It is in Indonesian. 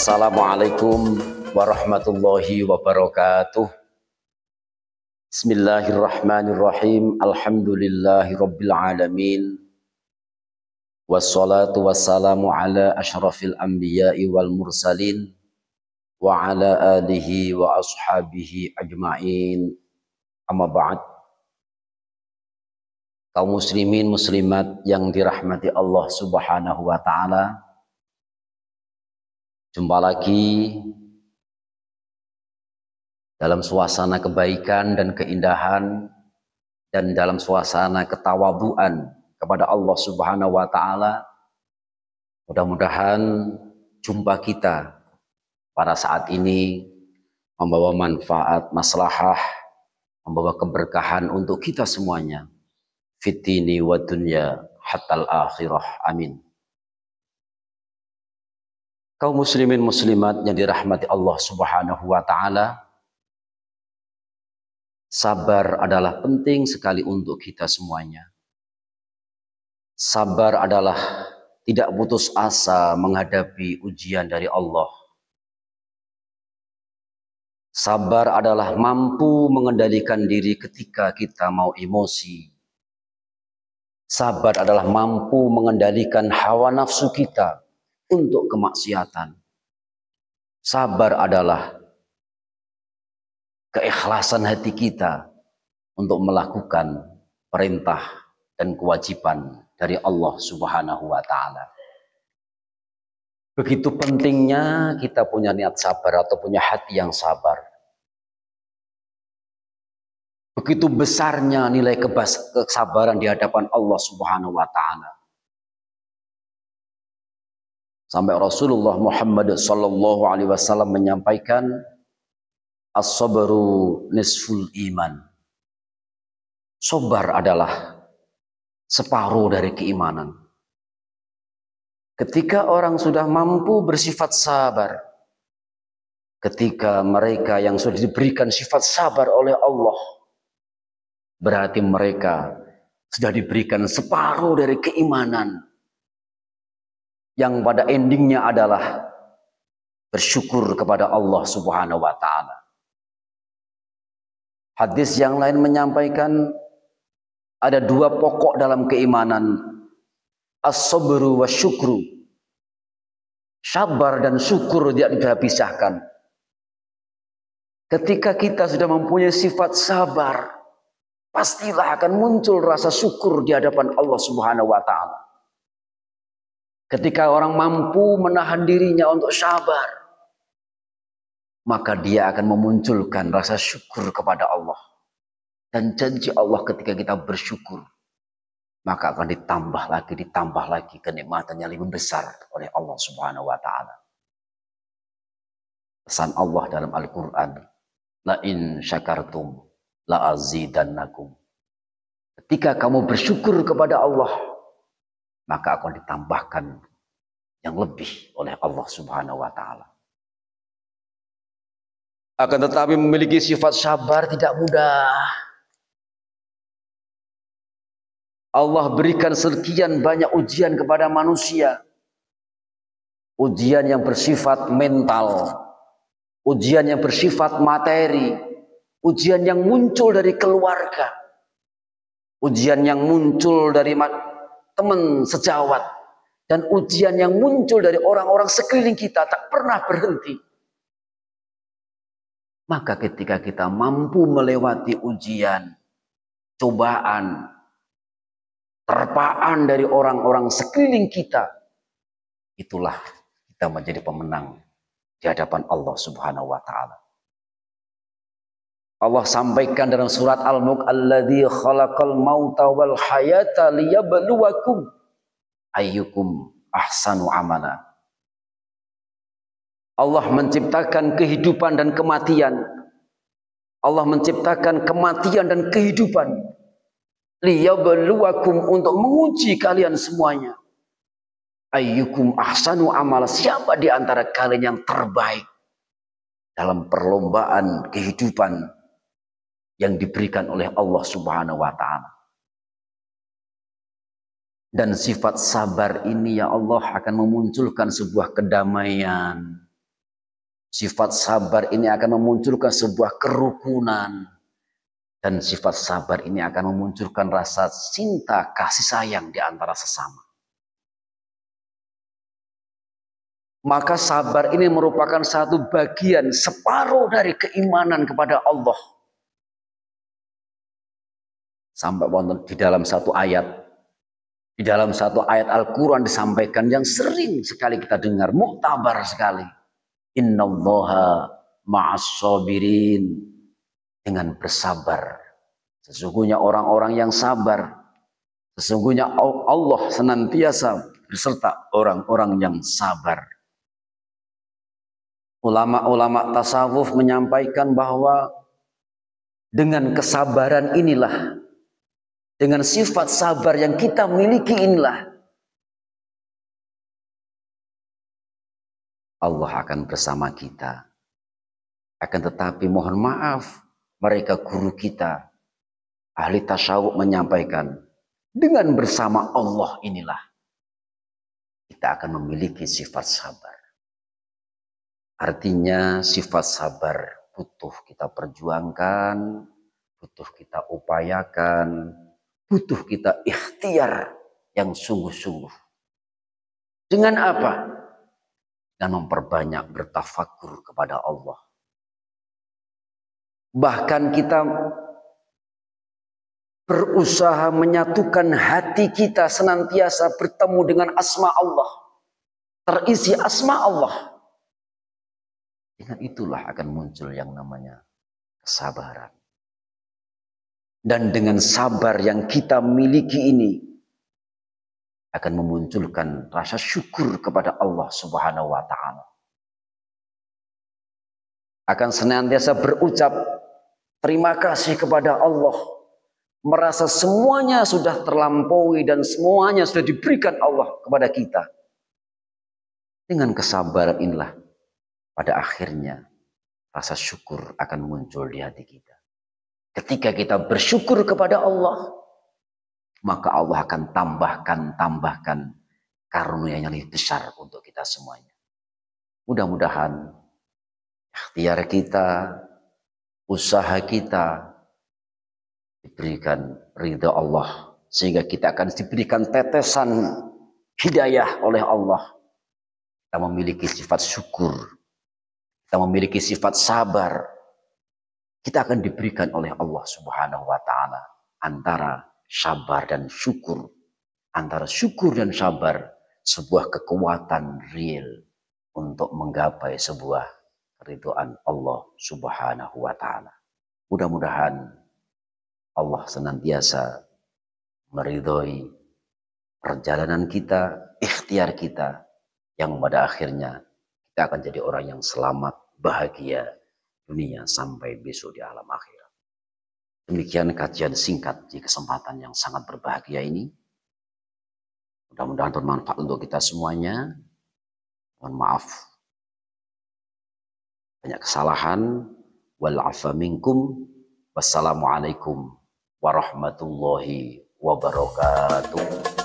Assalamualaikum warahmatullahi wabarakatuh. Bismillahirrahmanirrahim. Alhamdulillahi rabbil alamin. Wassalatu wassalamu ala asyrafil anbiya'i wal mursalin wa ala alihi wa ashabihi ajma'in. Amma ba'd. Kaum muslimin muslimat yang dirahmati Allah Subhanahu wa taala. Jumpa lagi dalam suasana kebaikan dan keindahan dan dalam suasana ketawaduan kepada Allah Subhanahu wa taala. Mudah-mudahan jumpa kita pada saat ini membawa manfaat, maslahah, membawa keberkahan untuk kita semuanya. Fitini wa dunya hatal akhirah. Amin. Kaum muslimin muslimat yang dirahmati Allah Subhanahu wa taala, sabar adalah penting sekali untuk kita semuanya. Sabar adalah tidak putus asa menghadapi ujian dari Allah. Sabar adalah mampu mengendalikan diri ketika kita mau emosi. Sabar adalah mampu mengendalikan hawa nafsu kita untuk kemaksiatan. Sabar adalah keikhlasan hati kita untuk melakukan perintah dan kewajiban dari Allah Subhanahu wa taala. Begitu pentingnya kita punya niat sabar atau punya hati yang sabar. Begitu besarnya nilai kesabaran di hadapan Allah Subhanahu wa taala. Sampai Rasulullah Muhammad sallallahu alaihi wasallam menyampaikan, as-sabru nisful iman. Sabar adalah separuh dari keimanan. Ketika orang sudah mampu bersifat sabar, ketika mereka yang sudah diberikan sifat sabar oleh Allah, berarti mereka sudah diberikan separuh dari keimanan, yang pada endingnya adalah bersyukur kepada Allah Subhanahu wa taala. Hadis yang lain menyampaikan ada dua pokok dalam keimanan, as-sabru wa syukru. Sabar dan syukur tidak bisa dipisahkan. Ketika kita sudah mempunyai sifat sabar, pastilah akan muncul rasa syukur di hadapan Allah Subhanahu wa taala. Ketika orang mampu menahan dirinya untuk sabar, maka dia akan memunculkan rasa syukur kepada Allah. Dan janji Allah ketika kita bersyukur, maka akan ditambah lagi kenikmatan yang lebih besar oleh Allah Subhanahu wa taala. Pesan Allah dalam Al-Qur'an, la in syakartum la azidannakum. Ketika kamu bersyukur kepada Allah, maka akan ditambahkan yang lebih oleh Allah Subhanahu wa taala. Akan tetapi memiliki sifat sabar tidak mudah. Allah berikan sekian banyak ujian kepada manusia. Ujian yang bersifat mental, ujian yang bersifat materi, ujian yang muncul dari keluarga, ujian yang muncul dari teman sejawat, dan ujian yang muncul dari orang-orang sekeliling kita tak pernah berhenti. Maka ketika kita mampu melewati ujian, cobaan, terpaan dari orang-orang sekeliling kita, itulah kita menjadi pemenang di hadapan Allah Subhanahu wa taala. Allah sampaikan dalam surat Al-Mulk, alladzi khalaqal mauta wal hayata liyabluwakum ayyukum ahsanu amala. Allah menciptakan kehidupan dan kematian. Allah menciptakan kematian dan kehidupan liyabluwakum, untuk menguji kalian semuanya. Ayyukum ahsanu amala, siapa di antara kalian yang terbaik dalam perlombaan kehidupan yang diberikan oleh Allah Subhanahu wa taala. Dan sifat sabar ini ya Allah akan memunculkan sebuah kedamaian, Sifat sabar ini akan memunculkan sebuah kerukunan. Dan sifat sabar ini akan memunculkan rasa cinta, kasih sayang di antara sesama. Maka sabar ini merupakan satu bagian separuh dari keimanan kepada Allah. Sampai di dalam satu ayat Al-Quran disampaikan yang sering sekali kita dengar, muktabar sekali. Innallaha ma'as-sabirin, dengan bersabar. Sesungguhnya orang-orang yang sabar, sesungguhnya Allah senantiasa beserta orang-orang yang sabar. Ulama-ulama tasawuf menyampaikan bahwa dengan kesabaran inilah, dengan sifat sabar yang kita miliki inilah, Allah akan bersama kita. Akan tetapi mohon maaf, mereka guru kita, ahli tasawuf menyampaikan, dengan bersama Allah inilah kita akan memiliki sifat sabar. Artinya sifat sabar butuh kita perjuangkan, butuh kita upayakan, butuh kita ikhtiar yang sungguh-sungguh. Dengan apa? Dan memperbanyak bertafakur kepada Allah. Bahkan kita berusaha menyatukan hati kita senantiasa bertemu dengan asma Allah. Terisi asma Allah. Dengan itulah akan muncul yang namanya kesabaran. Dan dengan sabar yang kita miliki ini akan memunculkan rasa syukur kepada Allah Subhanahu wa Ta'ala. Akan senantiasa berucap terima kasih kepada Allah, merasa semuanya sudah terlampaui dan semuanya sudah diberikan Allah kepada kita. Dengan kesabaran inilah pada akhirnya rasa syukur akan muncul di hati kita. Ketika kita bersyukur kepada Allah, maka Allah akan tambahkan karunia yang lebih besar untuk kita semuanya. Mudah-mudahan ikhtiar kita, usaha kita diberikan ridha Allah, sehingga kita akan diberikan tetesan hidayah oleh Allah. Kita memiliki sifat syukur, kita memiliki sifat sabar, kita akan diberikan oleh Allah Subhanahu wa Ta'ala antara sabar dan syukur, antara syukur dan sabar, sebuah kekuatan real untuk menggapai sebuah keridhaan Allah Subhanahu wa Ta'ala. Mudah-mudahan Allah senantiasa meridhoi perjalanan kita, ikhtiar kita, yang pada akhirnya kita akan jadi orang yang selamat, bahagia dunia sampai besok di alam akhirat. Demikian kajian singkat di kesempatan yang sangat berbahagia ini. Mudah-mudahan bermanfaat untuk kita semuanya. Mohon maaf banyak kesalahan. Wal afa minkum. Wassalamualaikum warahmatullahi wabarakatuh.